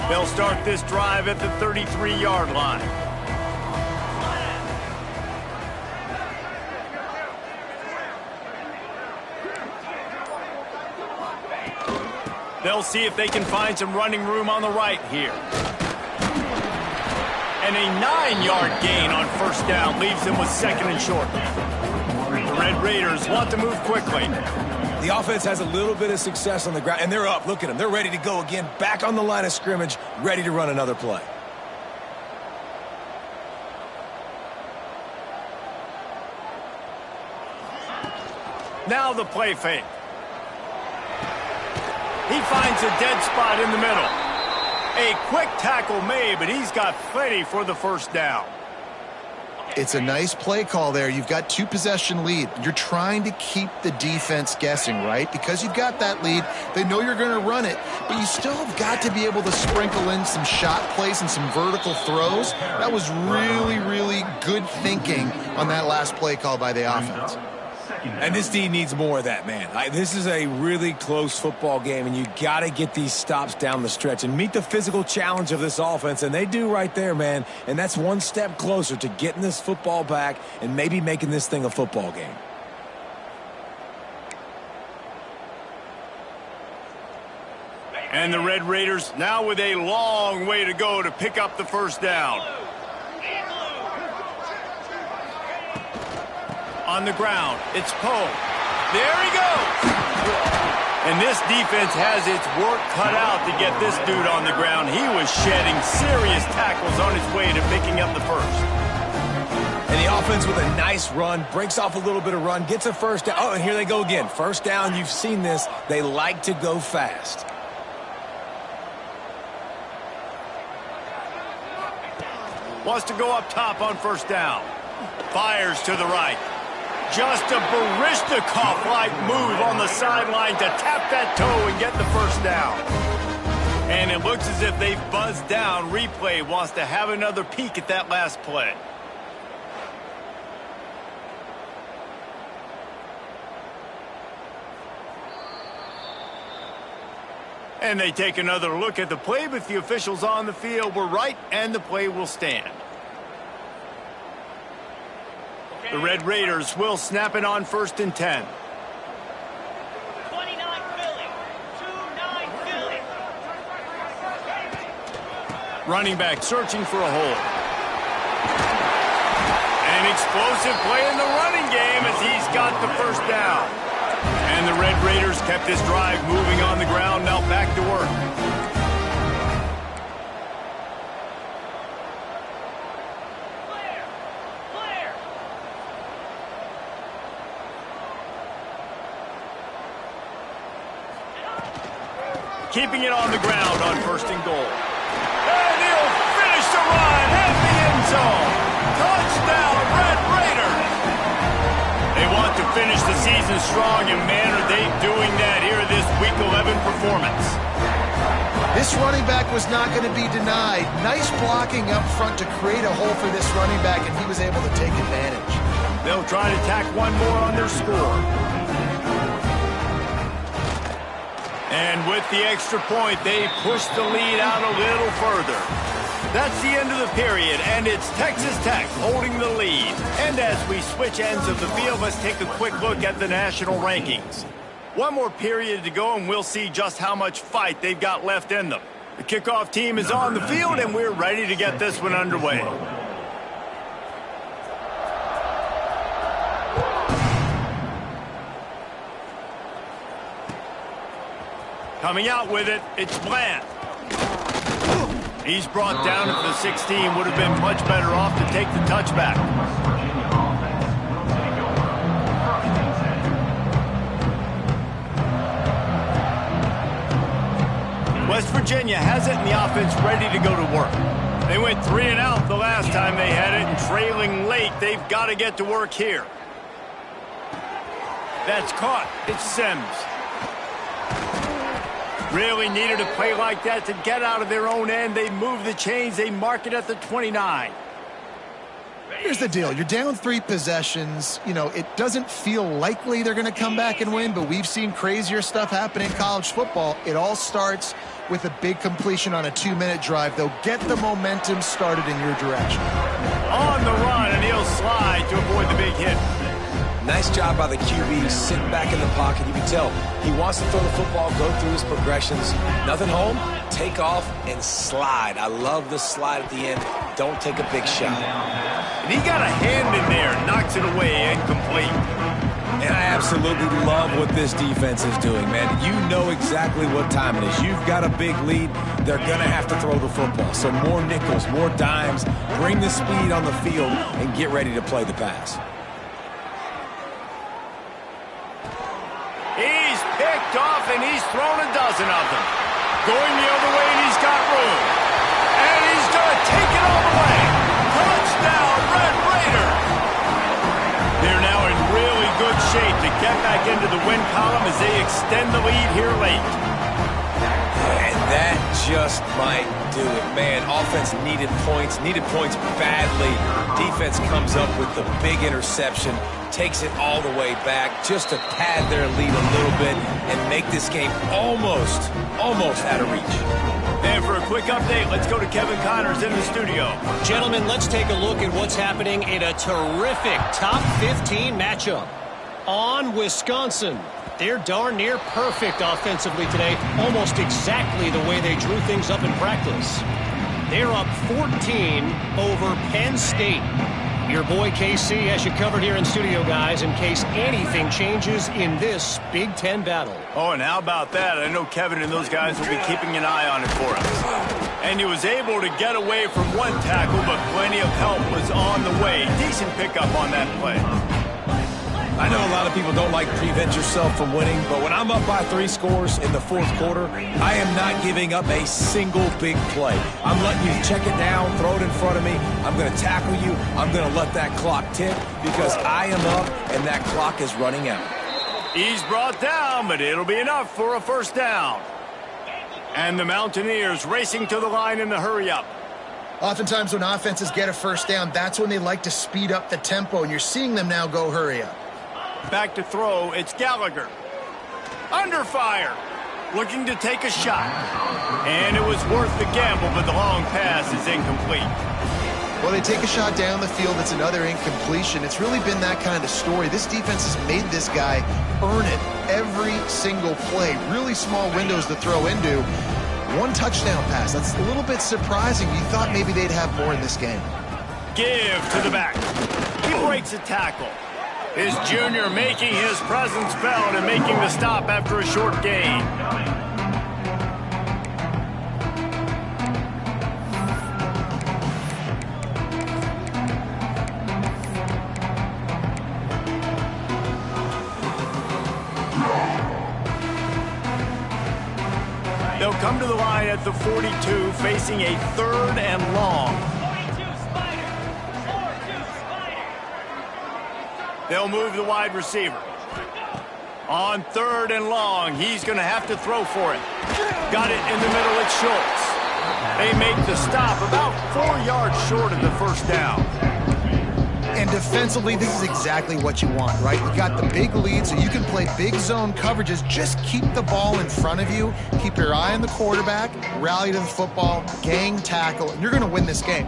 They'll start this drive at the 33-yard line. They'll see if they can find some running room on the right here. And a 9-yard gain on first down leaves them with second and short. The Red Raiders want to move quickly. The offense has a little bit of success on the ground, and they're up. Look at them. They're ready to go again, back on the line of scrimmage, ready to run another play. Now the play fake. He finds a dead spot in the middle. A quick tackle made, but he's got plenty for the first down. It's a nice play call there. You've got 2-possession lead. You're trying to keep the defense guessing, right? Because you've got that lead. They know you're going to run it, but you still have got to be able to sprinkle in some shot plays and some vertical throws. That was really, really good thinking on that last play call by the offense. And this D needs more of that, man. This is a really close football game, and you got to get these stops down the stretch and meet the physical challenge of this offense, and they do right there, man. And that's one step closer to getting this football back and maybe making this thing a football game. And the Red Raiders now with a long way to go to pick up the first down. On the ground, it's Poe. There he goes. And this defense has its work cut out to get this dude on the ground. He was shedding serious tackles on his way to picking up the first. And the offense with a nice run, breaks off a little bit of run, gets a first down. Oh, and here they go again. First down, you've seen this. They like to go fast. Wants to go up top on first down. Fires to the right. Just a Baryshnikov-like move on the sideline to tap that toe and get the first down. And it looks as if they've buzzed down. Replay wants to have another peek at that last play. And they take another look at the play, but the officials on the field were right, and the play will stand. The Red Raiders will snap it on 1st and 10. 29 Philly. 2-9 Philly. Running back searching for a hole. An explosive play in the running game as he's got the first down. And the Red Raiders kept this drive moving on the ground, now back to work. Keeping it on the ground on 1st and goal. And he'll finish the run at the end zone. Touchdown, Red Raiders! They want to finish the season strong, and man, are they doing that here in this Week 11 performance. This running back was not going to be denied. Nice blocking up front to create a hole for this running back, and he was able to take advantage. They'll try to tack one more on their score. And with the extra point, they push the lead out a little further. That's the end of the period, and it's Texas Tech holding the lead. And as we switch ends of the field, let's take a quick look at the national rankings. One more period to go, and we'll see just how much fight they've got left in them. The kickoff team is on the field, and we're ready to get this one underway. Coming out with it, it's Bland. He's brought down at the 16. Would have been much better off to take the touchback. West Virginia has it, and the offense ready to go to work. They went 3 and out the last time they had it, and trailing late, they've got to get to work here. That's caught. It's Sims. Really needed a play like that to get out of their own end. They move the chains. They mark it at the 29. Here's the deal. You're down 3 possessions. You know, it doesn't feel likely they're going to come back and win, but we've seen crazier stuff happen in college football. It all starts with a big completion on a 2-minute drive. They'll get the momentum started in your direction. On the run, and he'll slide to avoid the big hit. Nice job by the QB, sitting back in the pocket. You can tell he wants to throw the football, go through his progressions. Nothing home, take off, and slide. I love the slide at the end. Don't take a big shot. And he got a hand in there, knocks it away, incomplete. And I absolutely love what this defense is doing, man. You know exactly what time it is. You've got a big lead. They're going to have to throw the football. So more nickels, more dimes. Bring the speed on the field and get ready to play the pass. He's picked off, and he's thrown a dozen of them. Going the other way, and he's got room. And he's going to take it all the way. Touchdown, Red Raiders! They're now in really good shape to get back into the win column as they extend the lead here late. And that just might do it. Man, offense needed points badly. Defense comes up with the big interception, takes it all the way back just to pad their lead a little bit and make this game almost out of reach. And for a quick update, let's go to Kevin Connors in the studio. Gentlemen, let's take a look at what's happening in a terrific top 15 matchup. On Wisconsin. They're darn near perfect offensively today, almost exactly the way they drew things up in practice. They're up 14 over Penn State. Your boy KC has you covered here in studio, guys, in case anything changes in this Big Ten battle. Oh, and how about that? I know Kevin and those guys will be keeping an eye on it for us. And he was able to get away from one tackle, but plenty of help was on the way. Decent pickup on that play. I know a lot of people don't like to prevent yourself from winning, but when I'm up by 3 scores in the 4th quarter, I am not giving up a single big play. I'm letting you check it down, throw it in front of me. I'm going to tackle you. I'm going to let that clock tick because I am up and that clock is running out. He's brought down, but it'll be enough for a first down. And the Mountaineers racing to the line in the hurry-up. Oftentimes when offenses get a first down, that's when they like to speed up the tempo, and you're seeing them now go hurry up. Back to throw, it's Gallagher. Under fire. Looking to take a shot. And it was worth the gamble, but the long pass is incomplete. Well, they take a shot down the field. It's another incompletion. It's really been that kind of story. This defense has made this guy earn it every single play. Really small windows to throw into. 1 touchdown pass. That's a little bit surprising. You thought maybe they'd have more in this game. Give to the back. He breaks a tackle. His junior making his presence felt and making the stop after a short gain. They'll come to the line at the 42, facing a 3rd and long. They'll move the wide receiver. On 3rd and long, he's going to have to throw for it. Got it in the middle at Schultz. They make the stop about 4 yards short of the first down. And defensively, this is exactly what you want, right? You got the big lead, so you can play big zone coverages. Just keep the ball in front of you. Keep your eye on the quarterback. Rally to the football. Gang tackle. And you're going to win this game.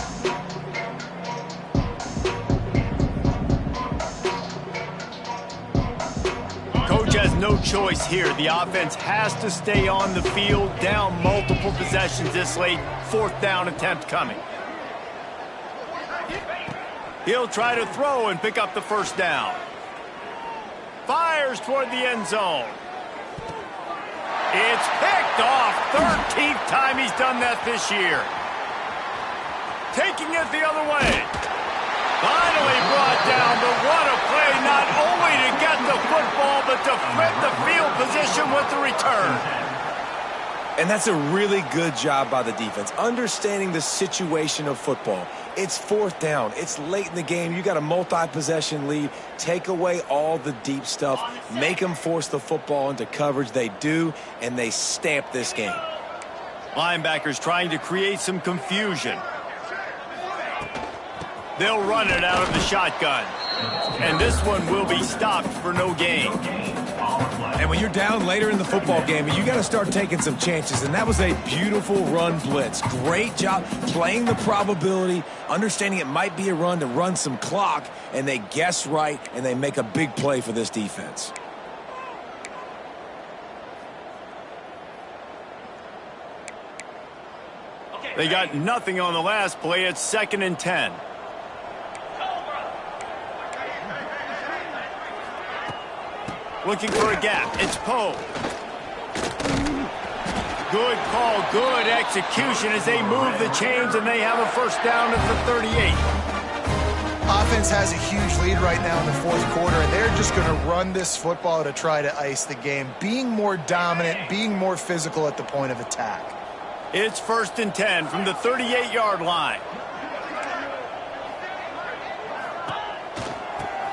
Coach has no choice here. The offense has to stay on the field, down multiple possessions this late. 4th down attempt coming. He'll try to throw and pick up the first down. Fires toward the end zone. It's picked off. 13th time he's done that this year. Taking it the other way. Finally brought down, but what a play, not only to get the football, but to flip the field position with the return. And that's a really good job by the defense, understanding the situation of football. It's 4th down. It's late in the game. You got a multi-possession lead. Take away all the deep stuff. Make them force the football into coverage. They do, and they stamp this game. Linebackers trying to create some confusion. They'll run it out of the shotgun. And this one will be stopped for no gain. And when you're down later in the football game, you got to start taking some chances. And that was a beautiful run blitz. Great job playing the probability, understanding it might be a run to run some clock, and they guess right, and they make a big play for this defense. They got nothing on the last play. It's 2nd and 10. Looking for a gap. It's Poe. Good call, good execution as they move the chains, and they have a first down at the 38. Offense has a huge lead right now in the 4th quarter, and they're just going to run this football to try to ice the game, being more dominant, being more physical at the point of attack. It's 1st and 10 from the 38-yard line.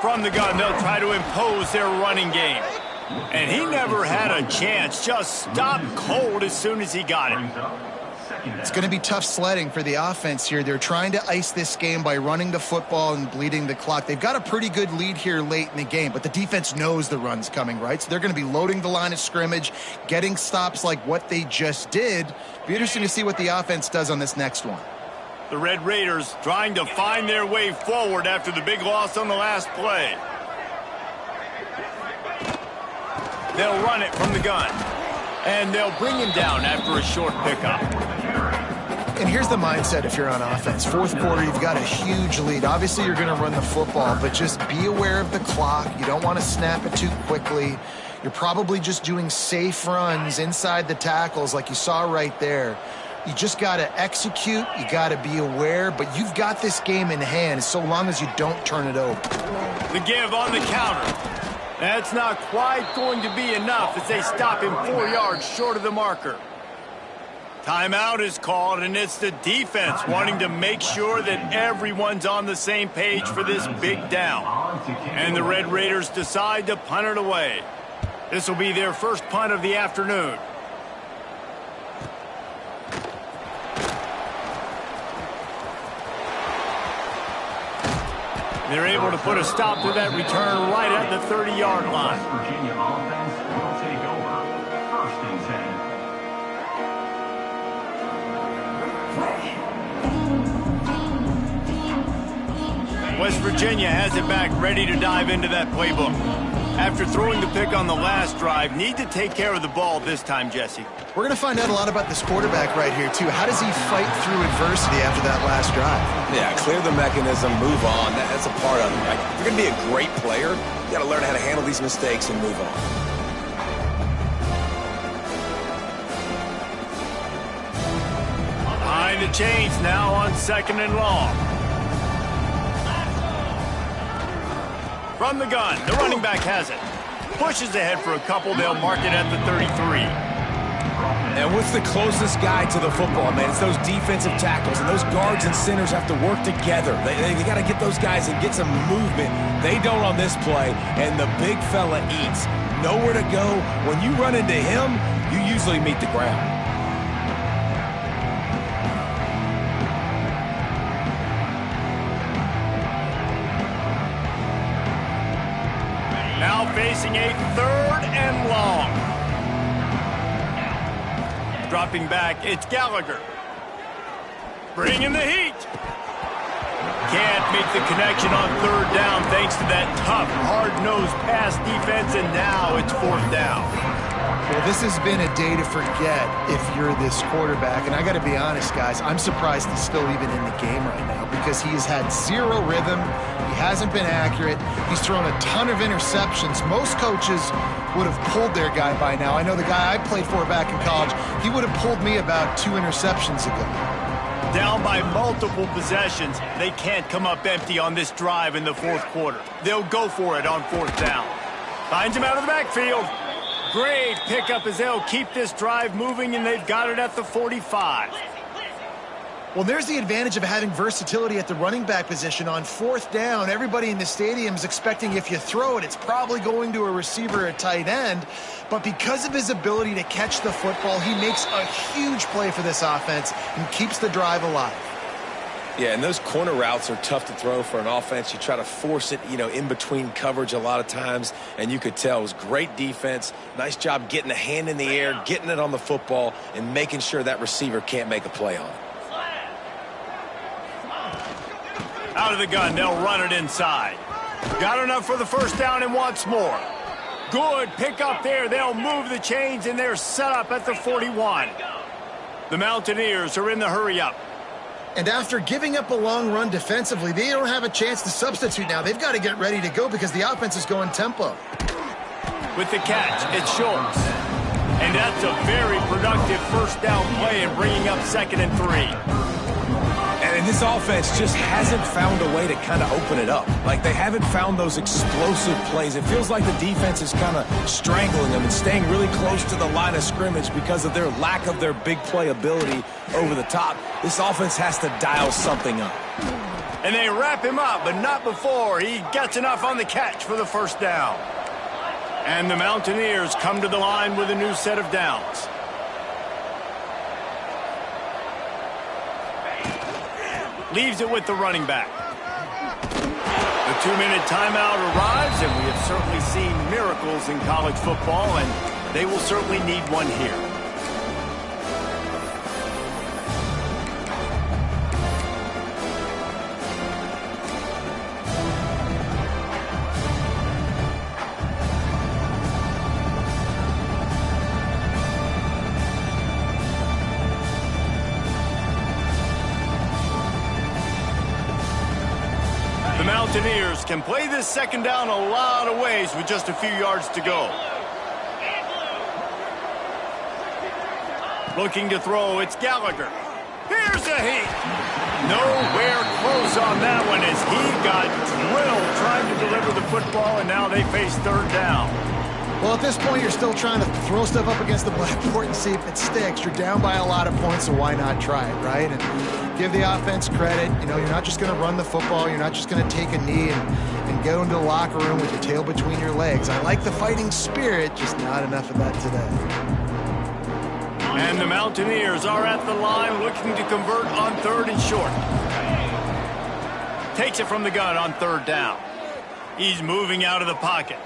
From the gun, they'll try to impose their running game. And he never had a chance, just stopped cold as soon as he got it. It's going to be tough sledding for the offense here. They're trying to ice this game by running the football and bleeding the clock. They've got a pretty good lead here late in the game, but the defense knows the run's coming, right? So they're going to be loading the line of scrimmage, getting stops like what they just did. Be interesting to see what the offense does on this next one. The Red Raiders trying to find their way forward after the big loss on the last play. They'll run it from the gun. And they'll bring him down after a short pickup. And here's the mindset if you're on offense. 4th quarter, you've got a huge lead. Obviously, you're going to run the football, but just be aware of the clock. You don't want to snap it too quickly. You're probably just doing safe runs inside the tackles like you saw right there. You just got to execute. You got to be aware, but you've got this game in hand so long as you don't turn it over. The give on the counter. That's not quite going to be enough as they stop him 4 yards short of the marker. Timeout is called, and it's the defense wanting to make sure that everyone's on the same page for this big down. And the Red Raiders decide to punt it away. This will be their first punt of the afternoon. They're able to put a stop to that return right at the 30-yard line. Virginia offense will take over 1st and 10. West Virginia has it back, ready to dive into that playbook. After throwing the pick on the last drive, need to take care of the ball this time, Jesse. We're going to find out a lot about this quarterback right here, too. How does he fight through adversity after that last drive? Yeah, clear the mechanism, move on. That's a part of it. Right? If you're going to be a great player, you got to learn how to handle these mistakes and move on. Behind the chains now on 2nd and long. From the gun, the running back has it. Pushes ahead for a couple, they'll mark it at the 33. And what's the closest guy to the football, man? It's those defensive tackles, and those guards and centers have to work together. They got to get those guys and get some movement. They don't on this play, and the big fella eats. Nowhere to go. When you run into him, you usually meet the ground. Now facing a 3rd and long. Dropping back, it's Gallagher. Bringing the heat. Can't make the connection on 3rd down thanks to that tough, hard-nosed pass defense, and now it's 4th down. Well, this has been a day to forget if you're this quarterback. And I got to be honest, guys, I'm surprised he's still even in the game right now because he has had zero rhythm. He hasn't been accurate. He's thrown a ton of interceptions. Most coaches would have pulled their guy by now. I know the guy I played for back in college, he would have pulled me about 2 interceptions ago. Down by multiple possessions, they can't come up empty on this drive in the 4th quarter. They'll go for it on 4th down. Finds him out of the backfield. Great pickup as they'll keep this drive moving, and they've got it at the 45. Well, there's the advantage of having versatility at the running back position. On 4th down, everybody in the stadium is expecting if you throw it, it's probably going to a receiver or tight end. But because of his ability to catch the football, he makes a huge play for this offense and keeps the drive alive. Yeah, and those corner routes are tough to throw for an offense. You try to force it, in between coverage a lot of times, and you could tell it was great defense. Nice job getting a hand in the air, getting it on the football, and making sure that receiver can't make a play on it. Out of the gun, they'll run it inside. Got enough for the 1st down and wants more. Good pickup there. They'll move the chains, and they're set up at the 41. The Mountaineers are in the hurry-up. And after giving up a long run defensively, they don't have a chance to substitute now. They've got to get ready to go because the offense is going tempo. With the catch, it's Schultz. And that's a very productive 1st down play and bringing up 2nd and 3. And this offense just hasn't found a way to kind of open it up. Like, they haven't found those explosive plays. It feels like the defense is kind of strangling them and staying really close to the line of scrimmage because of their lack of their big play ability over the top. This offense has to dial something up. And they wrap him up, but not before he gets enough on the catch for the 1st down. And the Mountaineers come to the line with a new set of downs. Leaves it with the running back. The 2-minute timeout arrives, and we have certainly seen miracles in college football, and they will certainly need one here. The Mountaineers can play this 2nd down a lot of ways with just a few yards to go. Looking to throw, it's Gallagher. Here's a heat. Nowhere close on that one as he got drilled trying to deliver the football, and now they face 3rd down. Well, at this point, you're still trying to throw stuff up against the blackboard and see if it sticks. You're down by a lot of points, so why not try it, right? And give the offense credit. You're not just going to run the football. You're not just going to take a knee and go into the locker room with your tail between your legs. I like the fighting spirit, just not enough of that today. And the Mountaineers are at the line looking to convert on 3rd and short. Takes it from the gun on 3rd down. He's moving out of the pocket.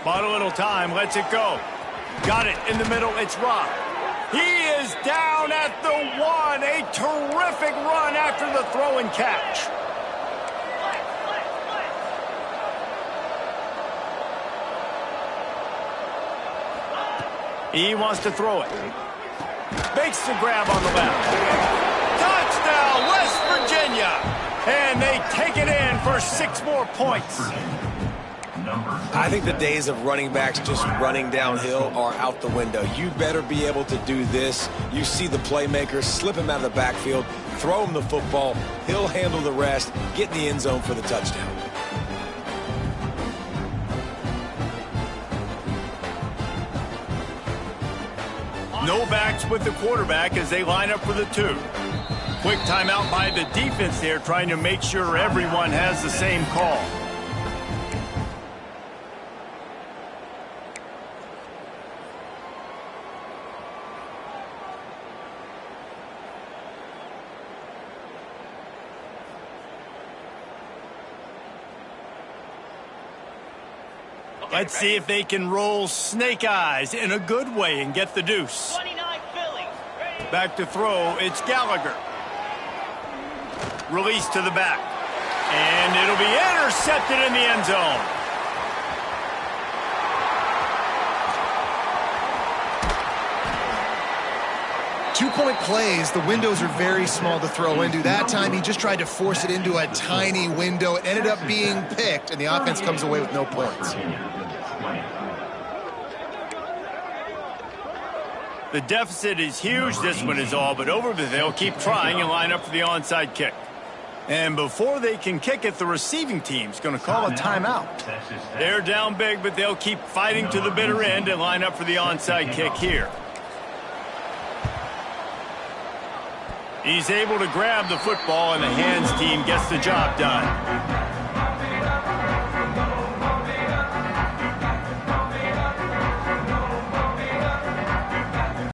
Bought a little time, lets it go. Got it in the middle, it's Rock. He is down at the 1. A terrific run after the throw and catch. He wants to throw it. Makes the grab on the left. Touchdown, West Virginia. And they take it in for 6 more points. I think the days of running backs just running downhill are out the window. You better be able to do this. You see the playmaker, slip him out of the backfield, throw him the football. He'll handle the rest, get in the end zone for the touchdown. No backs with the quarterback as they line up for the 2. Quick timeout by the defense there, trying to make sure everyone has the same call. Let's see if they can roll snake eyes in a good way and get the deuce. 29 Phillies. Ready. Back to throw, it's Gallagher. Release to the back. And it'll be intercepted in the end zone. Two-point plays, the windows are very small to throw into. That time, he just tried to force it into a tiny window. It ended up being picked, and the offense comes away with no points. The deficit is huge. This one is all but over, but they'll keep trying and line up for the onside kick. And before they can kick it, the receiving team's going to call a timeout. They're down big, but they'll keep fighting to the bitter end and line up for the onside kick here. He's able to grab the football, and the hands team gets the job done.